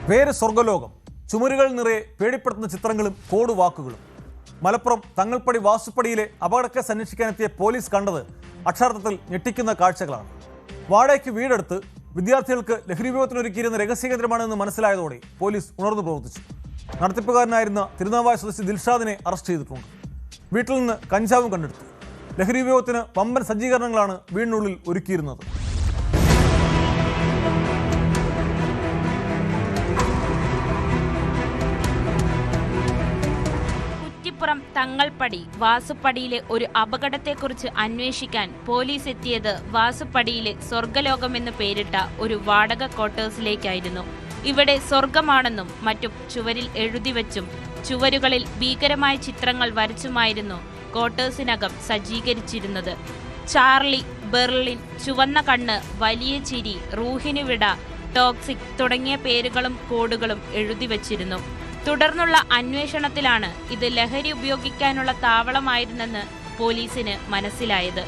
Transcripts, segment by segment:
പേര് സ്വർഗ്ഗലോകം, ചുമരുകൾ നിറയെ പേടിപ്പെടുത്തുന്ന ചിത്രങ്ങളും കോഡ് വാക്കുകളും. മലപ്പുറം തങ്ങൾപ്പടി വാസുപ്പടിയിലെ അപകടക്കേസ് അന്വേഷിക്കാനെത്തിയ പോലീസ് കണ്ടത് അക്ഷരാർത്ഥത്തിൽ ഞെട്ടിക്കുന്ന കാഴ്ചകളാണ്. വാടകയ്ക്ക് വീടെടുത്ത് വിദ്യാർത്ഥികൾക്ക് ലഹരിവിഭവത്തിനൊരുക്കിയിരുന്ന രഹസ്യകേന്ദ്രമാണെന്ന് മനസ്സിലായതോടെ പോലീസ് ഉണർന്നു പ്രവർത്തിച്ചു. നടത്തിപ്പുകാരനായിരുന്ന തിരുനാവായ സ്വദേശി ദിൽഷാദിനെ അറസ്റ്റ് ചെയ്തിട്ടുണ്ട്. വീട്ടിൽ നിന്ന് കഞ്ചാവും കണ്ടെടുത്തു. ലഹരിവിഭവത്തിന് വമ്പൻ സജ്ജീകരണങ്ങളാണ് വീടിനുള്ളിൽ ഒരുക്കിയിരുന്നത്. കുറ്റിപ്പുറം തങ്ങൾപ്പടി വാസുപ്പടിയിലെ ഒരു അപകടത്തെക്കുറിച്ച് അന്വേഷിക്കാൻ പോലീസ് എത്തിയത് വാസുപ്പടിയിലെ സ്വർഗ്ഗലോകമെന്ന് പേരിട്ട ഒരു വാടക ക്വാർട്ടേഴ്സിലേക്കായിരുന്നു. ഇവിടെ സ്വർഗമാണെന്നും മറ്റും ചുവരിൽ എഴുതിവെച്ചും ചുവരുകളിൽ ഭീകരമായ ചിത്രങ്ങൾ വരച്ചുമായിരുന്നു ക്വാർട്ടേഴ്സിനകം സജ്ജീകരിച്ചിരുന്നത്. ചാർലി, ബെർലിൻ, ചുവന്ന കണ്ണ്, വലിയ ചിരി, റൂഹിന് വിട, ടോക്സിക് തുടങ്ങിയ പേരുകളും കോഡുകളും എഴുതിവെച്ചിരുന്നു. തുടർന്നുള്ള അന്വേഷണത്തിലാണ് ഇത് ലഹരി ഉപയോഗിക്കാനുള്ള താവളമായിരുന്നെന്ന് പോലീസിന് മനസ്സിലായത്.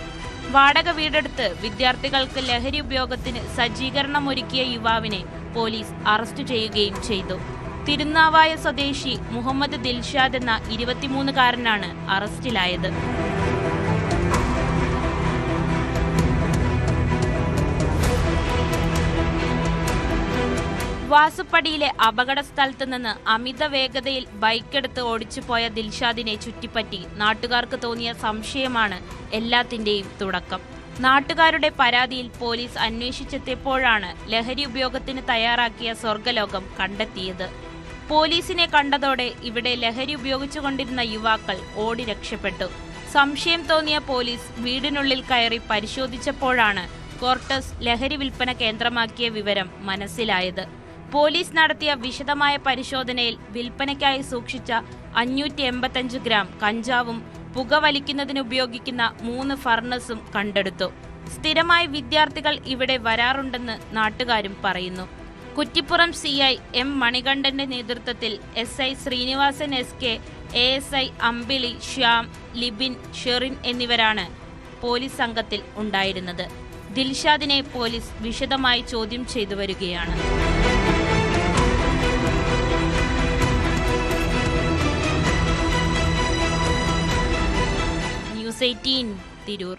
വാടക വീടെടുത്ത് വിദ്യാർത്ഥികൾക്ക് ലഹരി ഉപയോഗത്തിന് സജ്ജീകരണമൊരുക്കിയ യുവാവിനെ പോലീസ് അറസ്റ്റ് ചെയ്യുകയും ചെയ്തു. തിരുനാവായ സ്വദേശി മുഹമ്മദ് ദിൽഷാദ് എന്ന 23-കാരനാണ് അറസ്റ്റിലായത്. വാസുപ്പടിയിലെ അപകട സ്ഥലത്ത് നിന്ന് അമിത വേഗതയിൽ ബൈക്കെടുത്ത് ഓടിച്ചുപോയ ദിൽഷാദിനെ ചുറ്റിപ്പറ്റി നാട്ടുകാർക്ക് തോന്നിയ സംശയമാണ് എല്ലാത്തിന്റെയും തുടക്കം. നാട്ടുകാരുടെ പരാതിയിൽ പോലീസ് അന്വേഷിച്ചെത്തിയപ്പോഴാണ് ലഹരി ഉപയോഗത്തിന് തയ്യാറാക്കിയ സ്വർഗ്ഗലോകം കണ്ടെത്തിയത്. പോലീസിനെ കണ്ടതോടെ ഇവിടെ ലഹരി ഉപയോഗിച്ചുകൊണ്ടിരുന്ന യുവാക്കൾ ഓടി രക്ഷപ്പെട്ടു. സംശയം തോന്നിയ പോലീസ് വീടിനുള്ളിൽ കയറി പരിശോധിച്ചപ്പോഴാണ് ക്വാർട്ടേഴ്സ് ലഹരി വിൽപ്പന കേന്ദ്രമാക്കിയ വിവരം മനസ്സിലായത്. പോലീസ് നടത്തിയ വിശദമായ പരിശോധനയിൽ വിൽപ്പനയ്ക്കായി സൂക്ഷിച്ച 585 ഗ്രാം കഞ്ചാവും പുകവലിക്കുന്നതിന് ഉപയോഗിക്കുന്ന 3 ഫർണസും കണ്ടെടുത്തു. സ്ഥിരമായി വിദ്യാർത്ഥികൾ ഇവിടെ വരാറുണ്ടെന്ന് നാട്ടുകാരും പറയുന്നു. കുറ്റിപ്പുറം CI M മണികണ്ഠന്റെ നേതൃത്വത്തിൽ SI ശ്രീനിവാസൻ SK, ASI അമ്പിളി, ശ്യാം, ലിബിൻ, ഷെറിൻ എന്നിവരാണ് പോലീസ് സംഘത്തിൽ ഉണ്ടായിരുന്നത്. ദിൽഷാദിനെ പോലീസ് വിശദമായി ചോദ്യം ചെയ്തു വരികയാണ്. News 18 തിരൂർ.